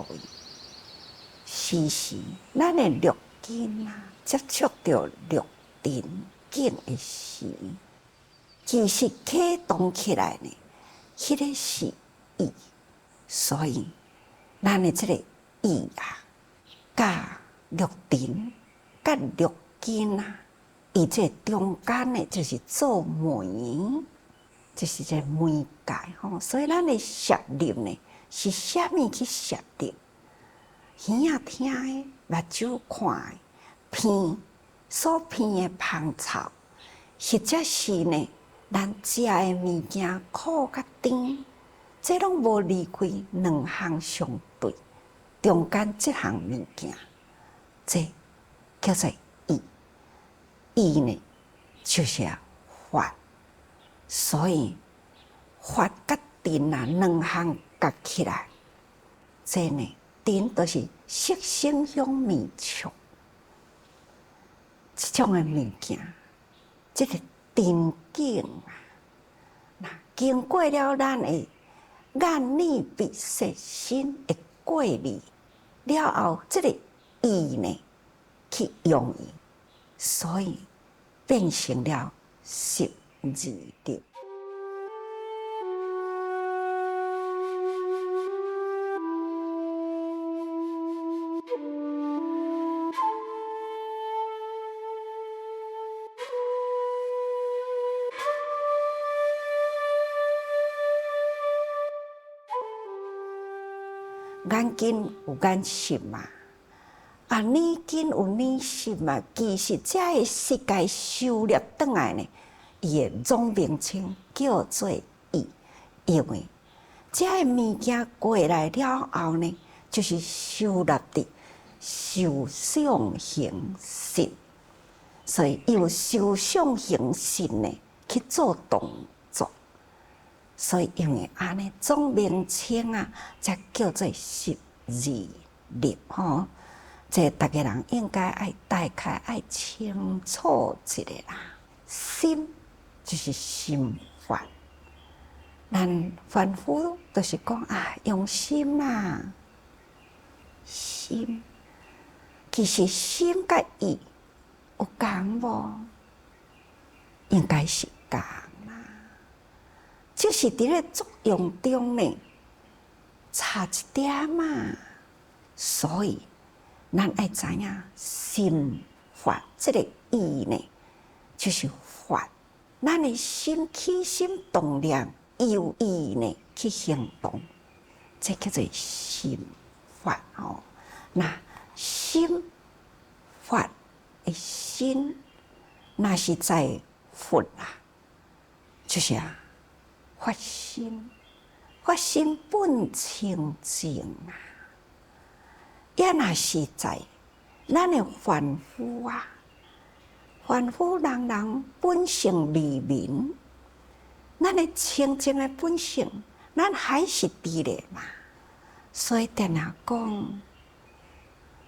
位，时时咱的六根啊，接触到六尘境的时，其实启动起来呢，迄个是意，所以咱的这个意啊，甲六尘、甲六根啊，伊这中间呢，就是做媒，就是这媒介吼。所以咱的摄入呢，是啥物去摄入？耳仔听的，目睭看的，鼻所鼻的芳草，或者是呢，咱食的物件苦甲甜，这拢无离开两项相对，中间这项物件，这叫做意。意呢，就是法，所以法甲尘啊两项合起来，这呢，尘都是色声香味触，这种的物件，这个尘境啊，那经过了咱的眼耳鼻舌身的过滤了后，这个意呢去用伊，所以变成了十二力。眼睛有眼识嘛，耳根有耳识嘛。其实这个世界收纳转来呢，伊的总名称叫做意，因为这个物件过来了后呢，就是收纳的受想行识，所以由受想行识呢去做动作。所以因为安尼总名称啊，才叫做十二力吼。这大家人应该爱大概爱清楚一下啦。心就是心法，咱凡夫都是讲啊，用心啦，心其实心甲意有共无？应该是共。就是伫咧作用中呢，差一点嘛。所以，咱爱知影心法这个意呢，就是法。咱的心起心动念，由意呢去行动，这叫做心法哦。那心法的心，那是在佛啊，就是啊。发心，发心本清净啊！也若是在咱的凡夫啊，凡夫人人本性未明，咱的清净的本性，咱还是伫咧嘛。所以定下讲，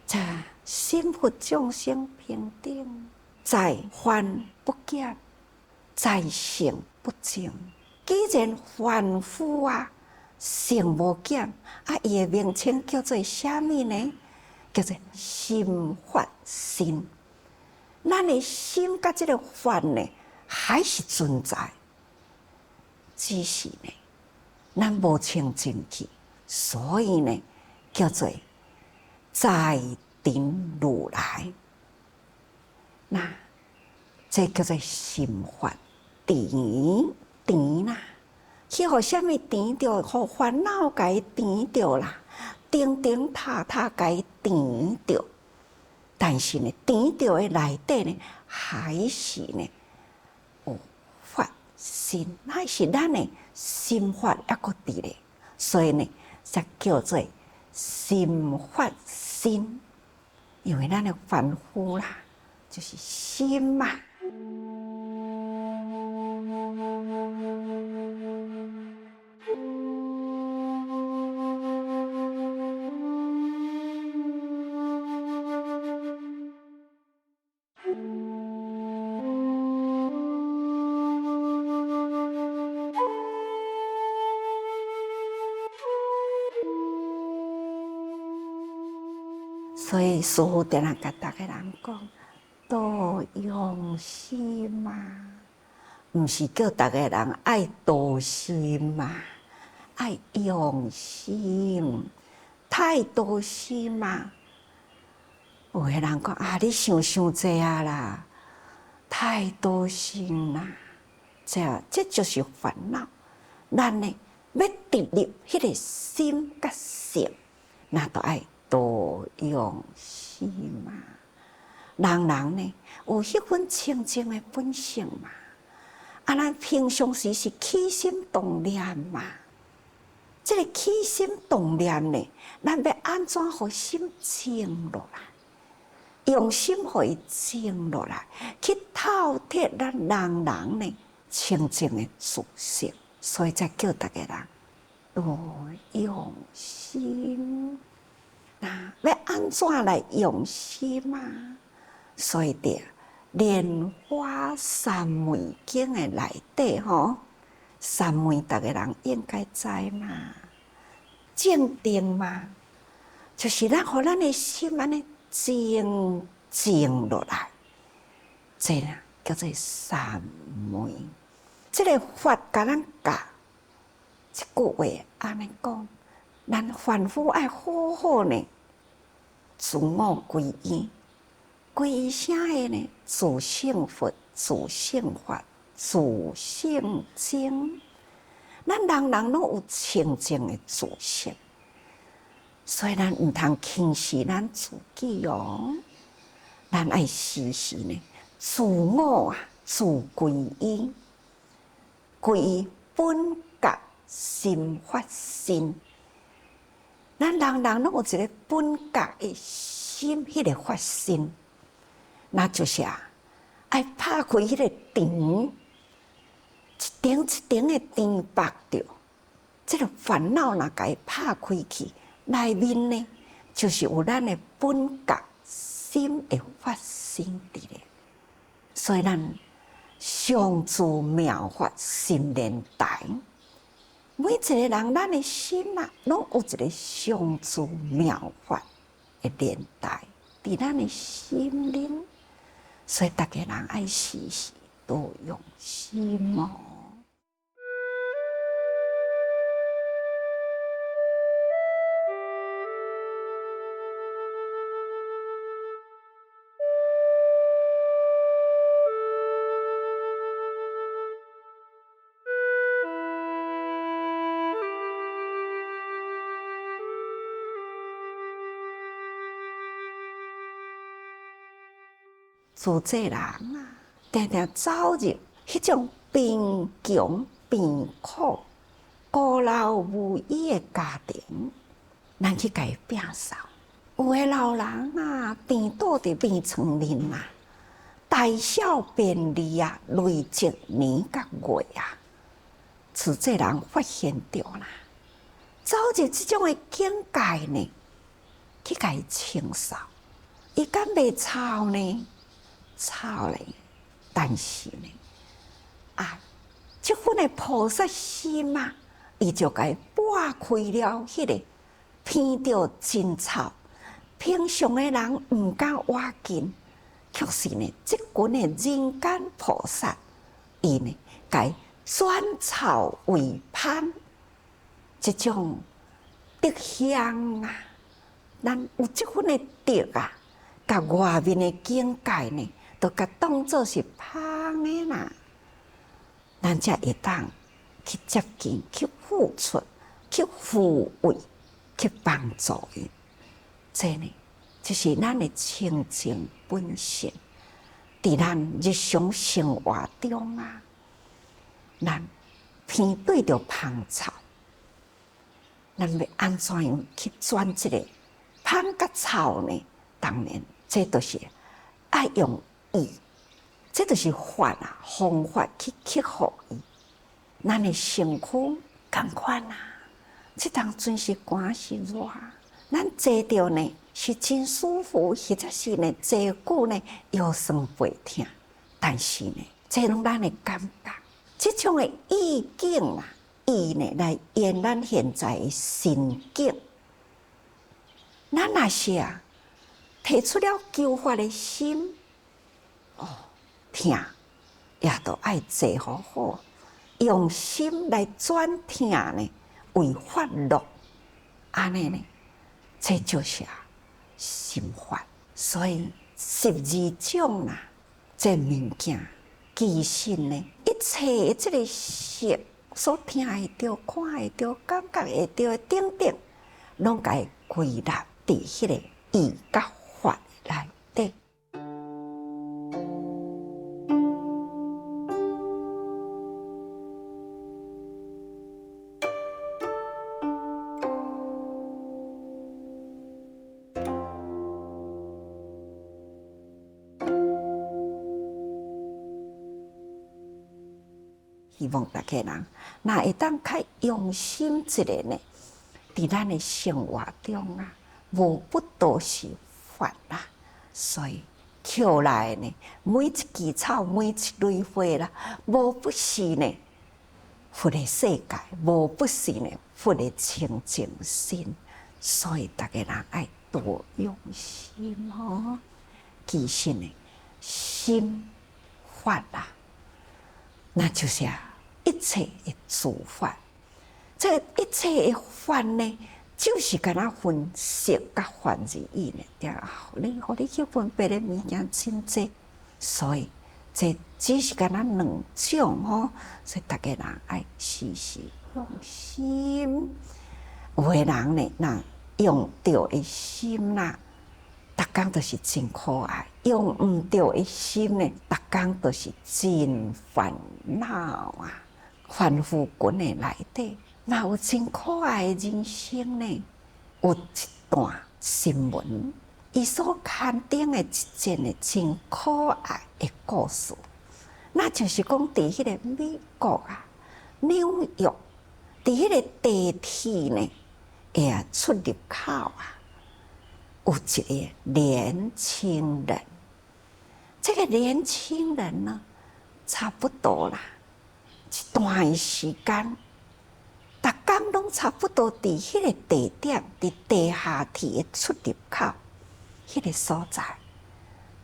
这心佛众生平等，在凡不减，在圣不增。既然凡夫啊，性无减，啊，伊的名称叫做啥物呢？叫做心法心。咱的心甲这个法呢，还是存在，只是呢，咱无清净去，所以呢，叫做在定如来。那这叫做心法定。甜啦，去互啥物甜着？互烦恼甲伊甜着啦，叮叮塔塔甲伊甜着。但是呢，甜着的内底呢，还是呢有法心，还是咱的心法抑个伫咧，所以呢，才叫做心法心。因为咱的凡夫啦，就是心嘛。所以师父定定甲大家人讲，多用心嘛，毋是叫大家人爱多心嘛，爱用心。太多心嘛，有个人讲啊，你想济啊啦，太多心啦，这就是烦恼。咱呢要直入迄个心甲性，那都爱多用心嘛。人呢有迄份清净的本性嘛，啊，咱平常时是起心动念嘛。这个起心动念呢，咱要安怎互心静落来？用心互伊静落来，去透彻咱人呢清净的自性，所以才叫大家人多用心。那要安怎来用心嘛？所以伫莲花三昧经的内底吼。三昧，大家人应该知嘛，静定嘛，就是咱互咱的心安尼静落来，这啦叫做三昧。这个法甲咱教，一句话安尼讲，咱凡夫爱好好呢，自我归依，归依啥个呢？自性佛，自性法。自性净，咱人拢有清净的自性，所以咱毋通轻视咱自己哦。咱爱时时呢，自我自归依，归依本觉心法身。咱人拢有一个本觉的心，迄个法身，那就是爱拍开迄个场。一顶的灯白着，这个烦恼若甲伊拍开去，内面呢，就是有咱的本觉心的发生伫咧。所以咱上自妙法心莲台，每一个人咱的心啊，拢有一个上自妙法的莲台伫咱的心灵，所以大家人爱时时多用心哦。自这人啊，定定走入迄种贫穷、贫苦、孤老无依的家庭，咱去甲伊摒扫。有个老人啊，病倒伫病床面啊，大小便利啊，累积年甲月啊，自这人发现着啦，走入即种的境界呢，去甲伊清扫，伊敢袂臭呢？臭咧，但是呢，这份的菩萨心啊，伊就甲伊拨开了迄个闻到真臭，平常的人毋敢挖近，却是呢，这群的人间菩萨，伊呢，甲伊转臭为香，这种德香啊，咱有这份的德啊，甲外面的境界呢。都甲当作是香的啦，咱才会当去接近、去付出、去抚慰、去帮助伊。这呢，就是咱的清净本性。伫咱日常生活中啊，咱面对着芳草，咱要安怎样去转这个芳甲草呢？当然，这都是爱用。这就是法啊，方法去克服伊。咱的身躯同款啊，这当阵是寒是热，咱坐着呢是真舒服，或者是呢坐久呢腰酸背痛。但是呢，这拢咱的感觉，这种的意境啊，伊呢来演咱现在的心境。咱若是提出了求法的心，疼也都爱坐好好，用心来转疼呢，为法乐，安尼呢，这就是心法。所以12种啦，这物件其实呢，一切这个色所听会到、看会到、感觉会到等等，拢该归纳伫迄个意甲法内底。希望大家人，若会当较用心一下呢，伫咱的生活中啊，无不都是法啦。所以捡来呢，每一枝草，每一蕊花啦，无不是呢，佛的世界，无不是呢，佛的清净心。所以大家人爱多用心哦。其实呢，心法啦，那就是一切的诸法。这一切的法呢，就是敢若分色甲法而已呢。互你去分别的物件真济，所以这只是敢若2种哦。所以大家人爱时时用心。有的人呢，那用对的心啦，逐工都是真可爱；用毋对的心呢，逐工都是真烦恼啊！凡夫群的内底，嘛有真可爱的人生呢。有一段新闻，伊所刊登的一件的真可爱的故事，那就是讲伫迄个美国啊，纽约，伫迄个地铁呢，出入口啊，有一个年轻人。这个年轻人呢，差不多啦，一段的时间，逐工拢差不多伫迄个地点，伫地下铁的出入口迄个所在，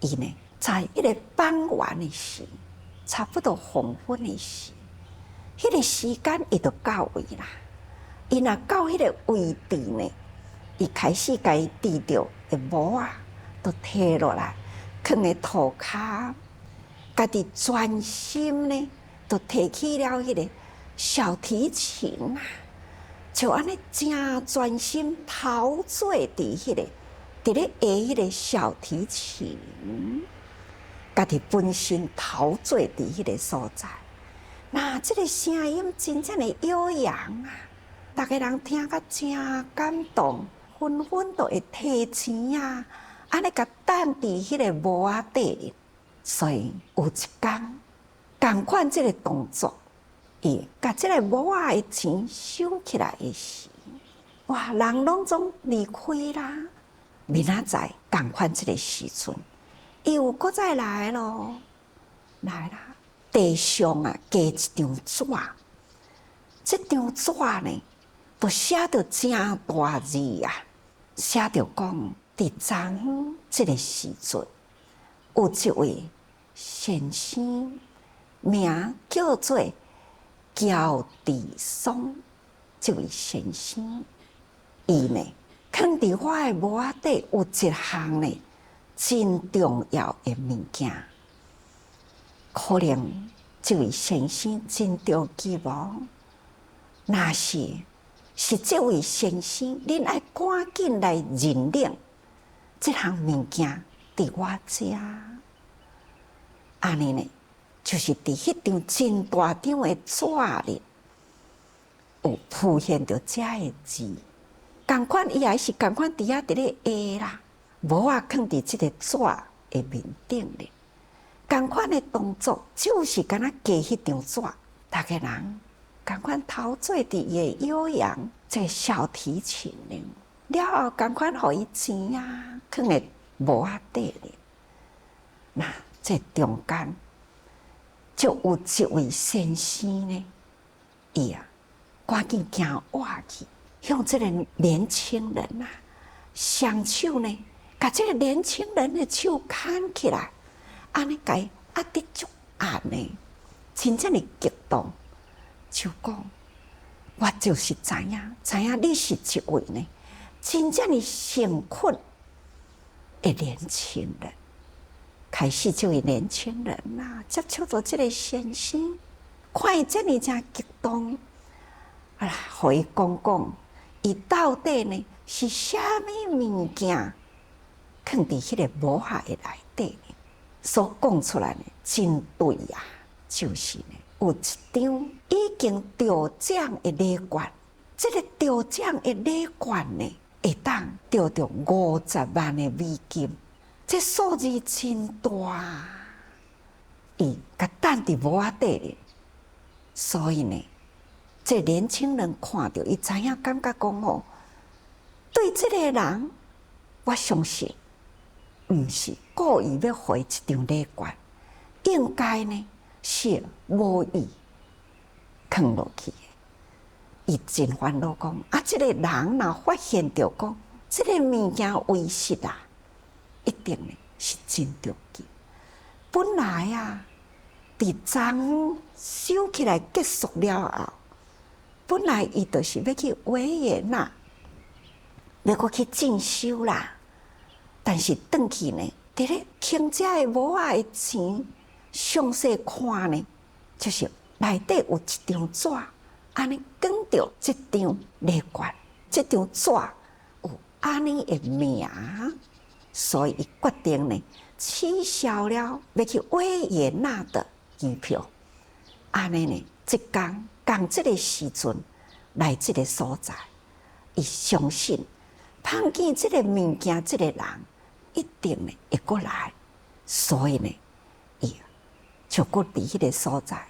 伊呢，在迄个傍晚的时，差不多黄昏的时，迄个时间伊就到位啦。伊若到迄个位置呢，伊开始甲伊戴着的帽啊，都摕落来，放在涂骹，家己专心呢，就提起了迄个小提琴啊，就安尼真专心陶醉伫迄个，伫咧下迄个小提琴，家己本身陶醉伫迄个所在。那这个声音真正的悠扬啊！大家人听甲真感动，纷纷都会摕钱啊，安尼甲等伫迄个帽仔底。所以有一天，同款这个动作，伊甲这个帽仔的钱收起来的时，哇，人拢总离开啦。明仔载同款这个时阵，伊又搁再来咯，来啦，地上啊加一张纸，这张纸呢，都写着真大字啊，写着讲，伫昨昏这个时阵，有一位先生，名叫做焦志松，这位先生，伊呢，放伫我的帽仔底有一项呢，真重要的物件，可能这位先生真着急无？若是这位先生，恁爱赶紧来认领这项物件伫我遮。安尼呢，就是伫迄张真大张的纸里，有浮现着遮的字。同款伊也是同款伫遐伫咧下啦，帽仔放伫即个纸的面顶咧。同款的动作，就是敢若加迄张纸，大家人同款陶醉伫伊的悠扬这个小提琴里，了后同款互伊钱啊，放在帽仔底咧。那这中间就有一位先生呢，伊啊赶紧行活去，向这个年轻人啊，双手呢，把这个年轻人的手牵起来，安尼甲伊压得足暗呢，真正的激动，就讲我就是知影你是一位呢，真正的诚恳的年轻人。开始这位年轻人接触到这个先生，看伊这么真激动，互伊讲，伊到底呢是啥物物件，放伫迄个魔盒的内底呢？所讲出来呢，真对啊，就是呢，有一张已经得奖的礼券，这个得奖的礼券呢，会当得到50万的美金。这数字真大，伊甲等伫无仔底咧，所以呢，这年轻人看到伊知影，感觉讲哦，对这个人，我相信，毋是故意要回一张礼券，应该呢是无意放落去的。伊真烦恼讲，这个人若发现着讲，这个物件遗失啦。一定呢是真着急。本来伫昨收起来结束了后，本来伊就是要去维也纳，要过去进修啦。但是转去呢，伫咧倾这的无仔的钱，详细看呢，就是内底有一张纸，安尼卷着这张礼券，这张纸有安尼的名。所以，伊决定呢，取消了要去维也纳的机票。安尼呢，即天这个时阵来这个所在，伊相信碰见这个物件，这个人一定呢会过来。所以呢，伊就过伫迄个所在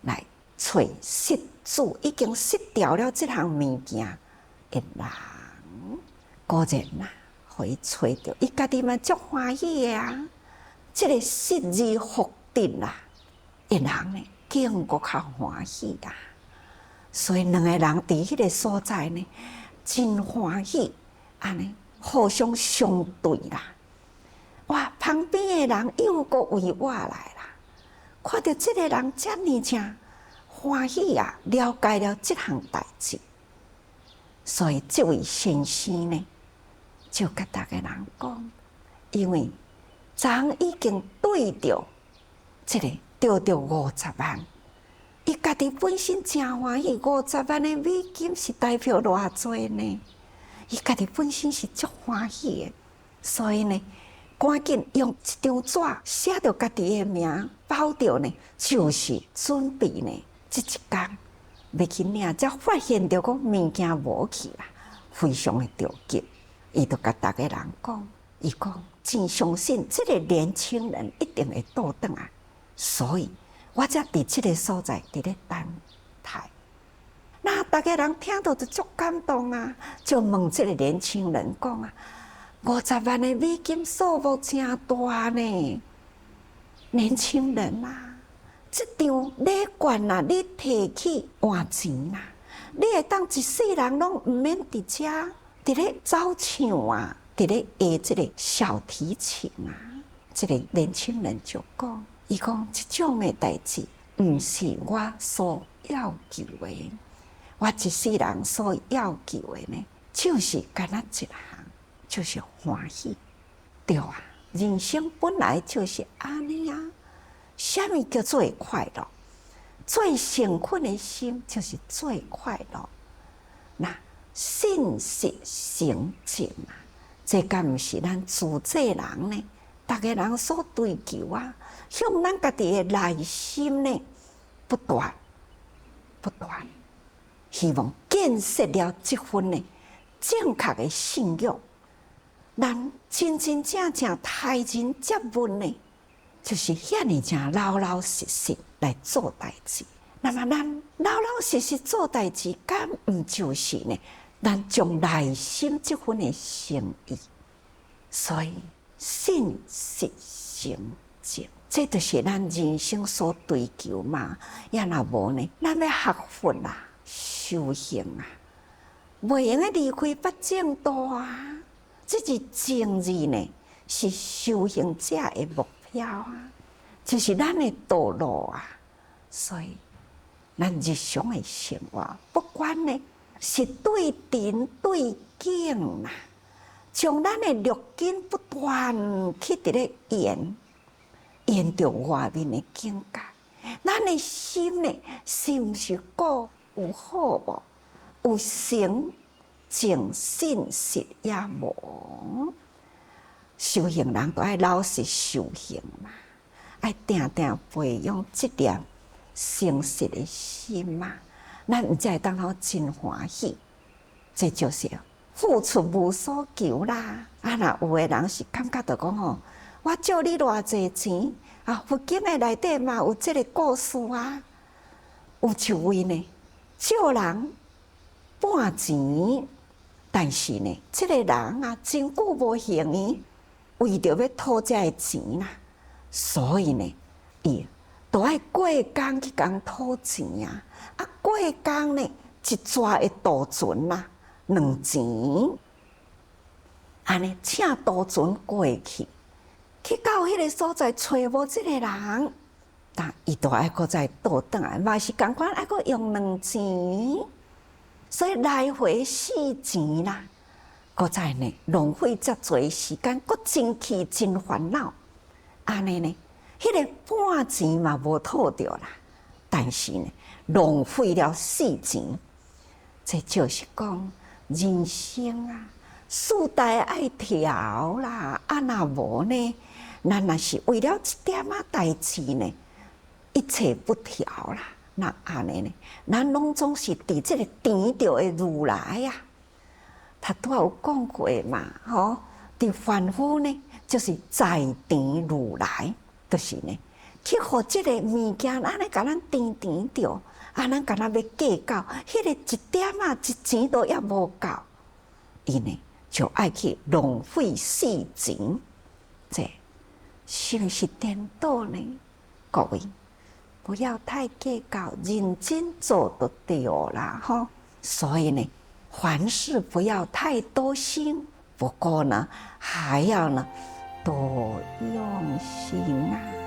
来找失主已经失掉了这项物件的人。果然互伊找到，伊家己嘛足欢喜的这个失而复得啦，一人呢更搁较欢喜啦。所以两个人伫迄个所在呢，真欢喜，安尼互相相对啦。哇，旁边的人又搁为我来啦，看到这个人遮尔正欢喜了解了这项代志，所以这位先生呢，就甲大家人讲，因为昨已经对着这个得到50万，伊家己本身真欢喜，50万的美金是代表偌济呢？伊家己本身是足欢喜的，所以呢，赶紧用一张纸写着家己的名，包着呢，就是准备呢，这一天要去领，才发现着讲物件无去啦，非常的着急。伊就甲大家人讲，伊讲真相信这个年轻人一定会倒转来，所以我才伫这个所在伫咧等待。那大家人听到就足感动就问这个年轻人讲50万的美金数目真大呢，年轻人这张礼券你摕去换钱你会当一世人拢毋免伫遮。伫咧走唱伫咧下这个小提琴这个年轻人就讲，伊讲这种的代志，毋是我所要求的。我一世人所要求的呢，就是干那一项，就是欢喜。对人生本来就是安尼什么叫做快乐？最诚恳的心就是最快乐。那信实成正这敢毋是咱自济人呢？逐个人所追求向咱家己的内心呢，不断，希望建设了这份呢正确的信仰，咱真正待人接物呢，就是遐尼正老老实实来做代志。那么咱老老实实做代志，敢毋就是呢？咱将内心这份的诚意，所以信实成正，这就是咱人生所追求嘛。也若无呢，咱要学佛修行袂用离开八正道这是正字呢，是修行者的目标啊，就是咱的道路啊。所以，咱日常的生活，不管呢是对人对境啦，将咱的六根不断去伫咧延着外面的境界。咱的心呢，是毋是过有好无？有诚净信实也无？修行人都爱老实修行嘛，爱定定培养这念诚实的心嘛，咱毋才会当好真欢喜。这就是付出无所求啦。啊，若有的人是感觉到讲吼，我借你偌济钱啊，佛经的内底嘛有这个故事啊，有一位呢借人半钱，但是呢，这个人啊真久无还伊。为着要讨这个钱啦，所以呢，伊都爱过工去共讨钱啊。啊，过工呢，一抓会渡船啦，2钱，安尼请渡船过去，去到迄个所在找无这个人，但伊都爱搁再倒转来，嘛是共款爱搁用2钱，所以来回4钱啦。搁再呢，浪费遮侪时间，搁真气真烦恼。安尼呢，迄个半钱嘛无讨着啦，但是呢，浪费了4钱。这就是讲人生啊，世代爱调啦。啊，若无呢，咱若是为了一点仔代志呢，一切不调啦。那安尼呢，咱拢总是伫这个甜着的如来啊。他都有讲过嘛，吼，伫凡夫呢，就是在甜如来，就是呢，去互这个物件，安尼甲咱甜着，啊，咱甲咱要计较，迄个一点仔一钱都也无够，伊呢就爱去浪费4钱，这是不是颠倒呢？各位，不要太计较，认真做就对啦，吼。所以呢，凡事不要太多心，不过呢，还要呢多用心啊。